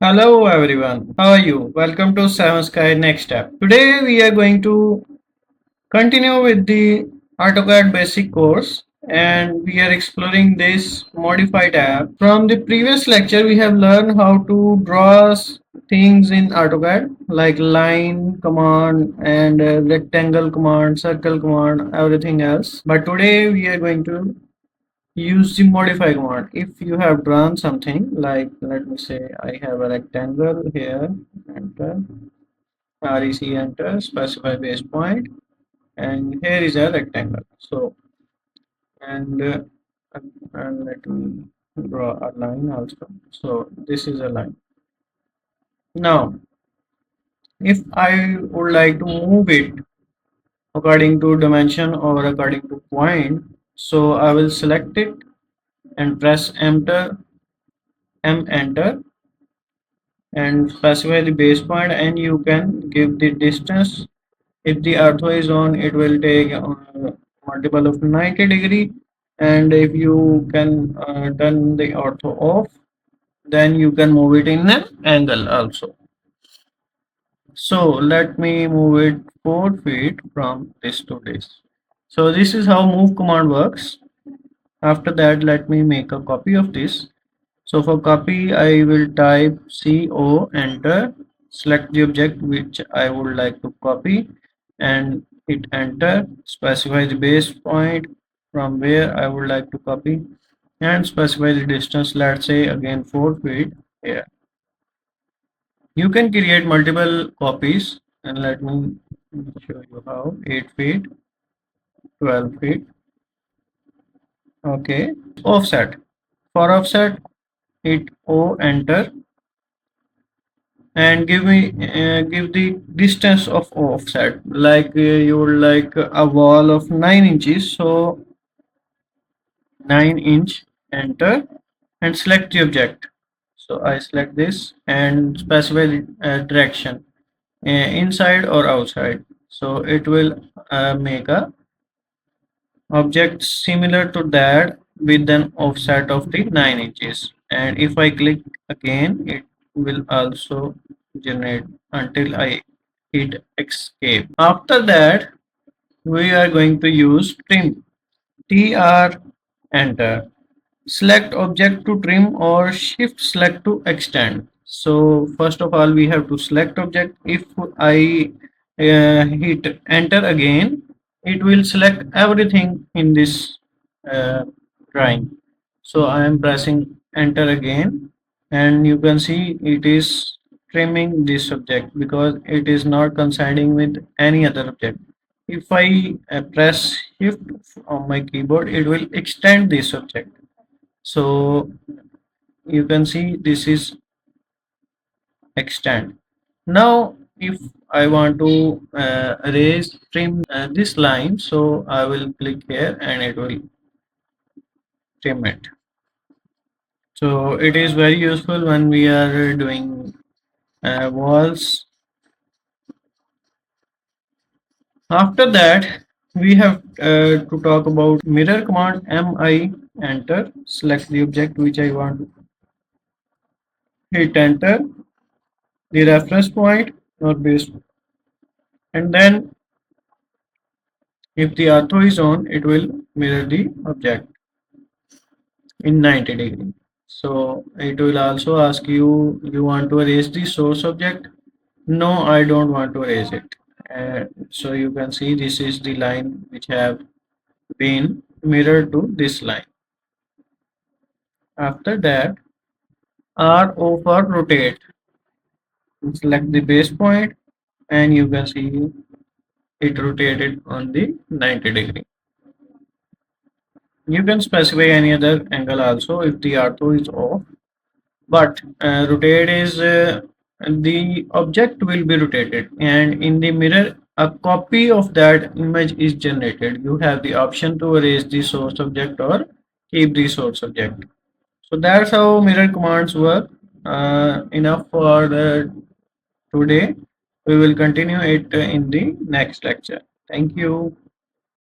Hello everyone, how are you? Welcome to Seven Sky Next Step. Today we are going to continue with the AutoCAD basic course and we are exploring this Modify tab. From the previous lecture we have learned how to draw things in AutoCAD like line command and rectangle command, circle command, everything else. But today we are going to use the modify command. If you have drawn something like, let me say I have a rectangle here, enter, rec, enter, specify base point, and here is a rectangle. So and and let me draw a line also. So this is a line. Now if I would like to move it according to dimension or according to point, so I will select it and press enter and specify the base point, and you can give the distance. If the ortho is on, it will take multiple of 90 degree, and if you can turn the ortho off, then you can move it in an angle also. So let me move it 4 feet from this to this. So this is how move command works. After that, let me make a copy of this. So for copy, I will type CO, enter, select the object which I would like to copy and hit enter, specify the base point from where I would like to copy and specify the distance, let's say again 4 feet here. You can create multiple copies and let me show you how. 8 feet, 12 feet, okay. Offset. For offset, hit O, enter, and give the distance of offset, like you would like a wall of 9 inches, so 9 inch, enter, and select the object. So I select this and specify the direction, inside or outside, so it will make a object similar to that with an offset of the 9 inches, and if I click again it will also generate until I hit escape. After that we are going to use trim, tr, enter, select object to trim or shift select to extend. So first of all we have to select object. If I hit enter again, it will select everything in this uh, drawing. So I am pressing enter again, and you can see it is trimming this object because it is not coinciding with any other object. If I press shift on my keyboard, it will extend this object. So you can see this is extend. Now if I want to erase trim this line, so I will click here and it will trim it. So it is very useful when we are doing walls. After that we have to talk about mirror command. mi, enter, select the object which I want to hit enter, the reference point or base, and then if the ortho is on, it will mirror the object in 90 degree. So it will also ask you, you want to erase the source object? No, I don't want to erase it. So you can see this is the line which have been mirrored to this line. After that, RO for rotate. Select the base point and you can see it rotated on the 90 degree. You can specify any other angle also if the ortho is off, but rotate is the object will be rotated, and in the mirror a copy of that image is generated. You have the option to erase the source object or keep the source object. So that's how mirror commands work. Enough for today. We will continue it in the next lecture. Thank you.